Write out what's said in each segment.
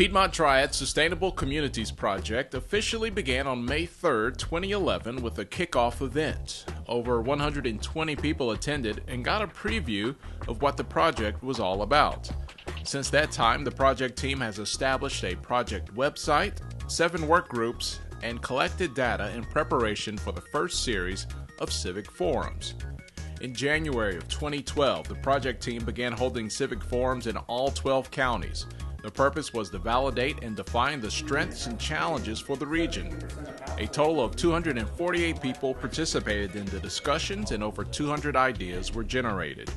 Piedmont Triad Sustainable Communities Project officially began on May 3, 2011 with a kickoff event. Over 120 people attended and got a preview of what the project was all about. Since that time, the project team has established a project website, 7 work groups, and collected data in preparation for the first series of Civic Forums. In January of 2012, the project team began holding Civic Forums in all 12 counties. The purpose was to validate and define the strengths and challenges for the region. A total of 248 people participated in the discussions and over 200 ideas were generated.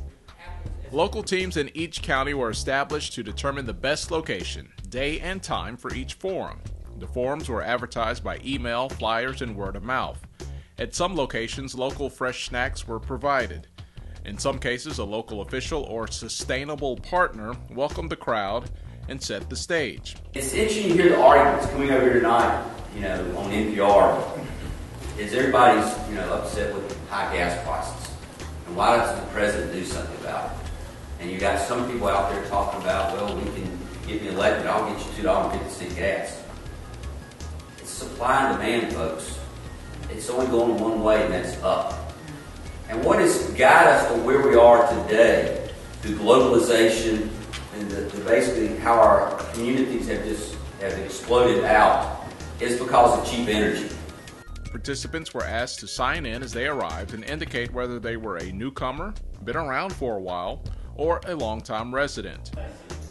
Local teams in each county were established to determine the best location, day and time for each forum. The forums were advertised by email, flyers, and word of mouth. At some locations, local fresh snacks were provided. In some cases, a local official or sustainable partner welcomed the crowd and set the stage. It's interesting to hear the arguments coming over here tonight, on NPR. Is everybody's, upset with high gas prices? And why doesn't the president do something about it? And you got some people out there talking about, well, we can get me elected, I'll get you $2.50 gas. It's supply and demand, folks. It's only going one way, and that's up. And what has got us to where we are today, through globalization, and basically how our communities have exploded out, is because of cheap energy. Participants were asked to sign in as they arrived and indicate whether they were a newcomer, been around for a while, or a longtime resident.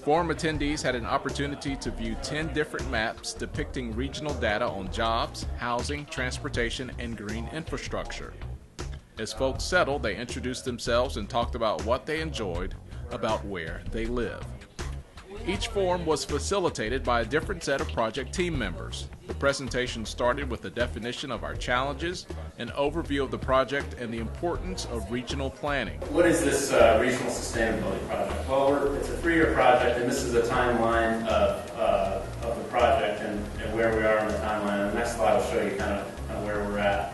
Forum attendees had an opportunity to view 10 different maps depicting regional data on jobs, housing, transportation, and green infrastructure. As folks settled, they introduced themselves and talked about what they enjoyed about where they live. Each forum was facilitated by a different set of project team members. The presentation started with a definition of our challenges, an overview of the project, and the importance of regional planning. What is this regional sustainability project? Well, it's a 3-year project, and this is a timeline of the project and where we are in the timeline. And the next slide will show you kind of where we're at.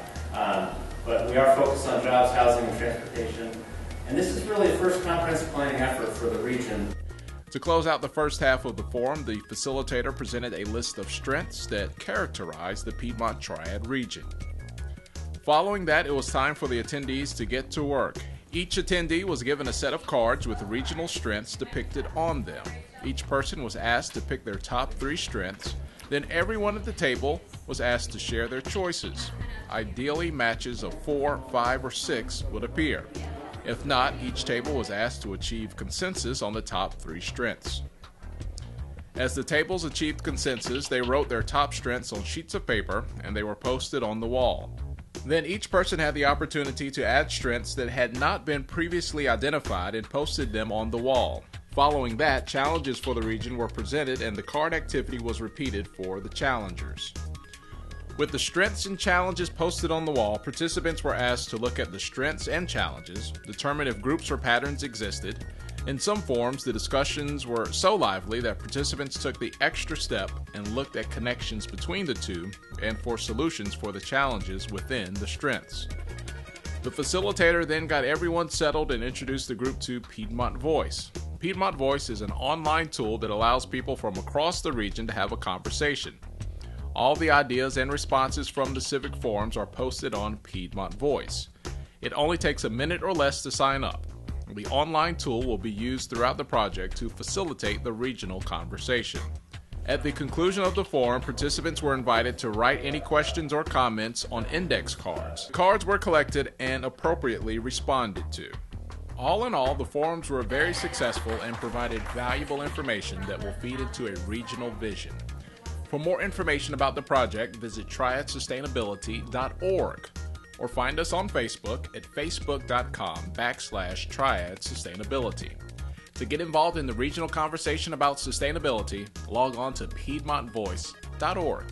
But we are focused on jobs, housing, and transportation. And this is really the first comprehensive planning effort for the region. To close out the first half of the forum, the facilitator presented a list of strengths that characterize the Piedmont Triad region. Following that, it was time for the attendees to get to work. Each attendee was given a set of cards with regional strengths depicted on them. Each person was asked to pick their top 3 strengths. Then everyone at the table was asked to share their choices. Ideally, matches of 4, 5, or 6 would appear. If not, each table was asked to achieve consensus on the top 3 strengths. As the tables achieved consensus, they wrote their top strengths on sheets of paper and they were posted on the wall. Then each person had the opportunity to add strengths that had not been previously identified and posted them on the wall. Following that, challenges for the region were presented and the card activity was repeated for the challengers. With the strengths and challenges posted on the wall, participants were asked to look at the strengths and challenges, determine if groups or patterns existed. In some forums, the discussions were so lively that participants took the extra step and looked at connections between the two and for solutions for the challenges within the strengths. The facilitator then got everyone settled and introduced the group to Piedmont Voice. Piedmont Voice is an online tool that allows people from across the region to have a conversation. All the ideas and responses from the Civic Forums are posted on Piedmont Voice. It only takes a minute or less to sign up. The online tool will be used throughout the project to facilitate the regional conversation. At the conclusion of the forum, participants were invited to write any questions or comments on index cards. Cards were collected and appropriately responded to. All in all, the forums were very successful and provided valuable information that will feed into a regional vision. For more information about the project, visit triadsustainability.org or find us on Facebook at facebook.com/triadsustainability. To get involved in the regional conversation about sustainability, log on to piedmontvoice.org.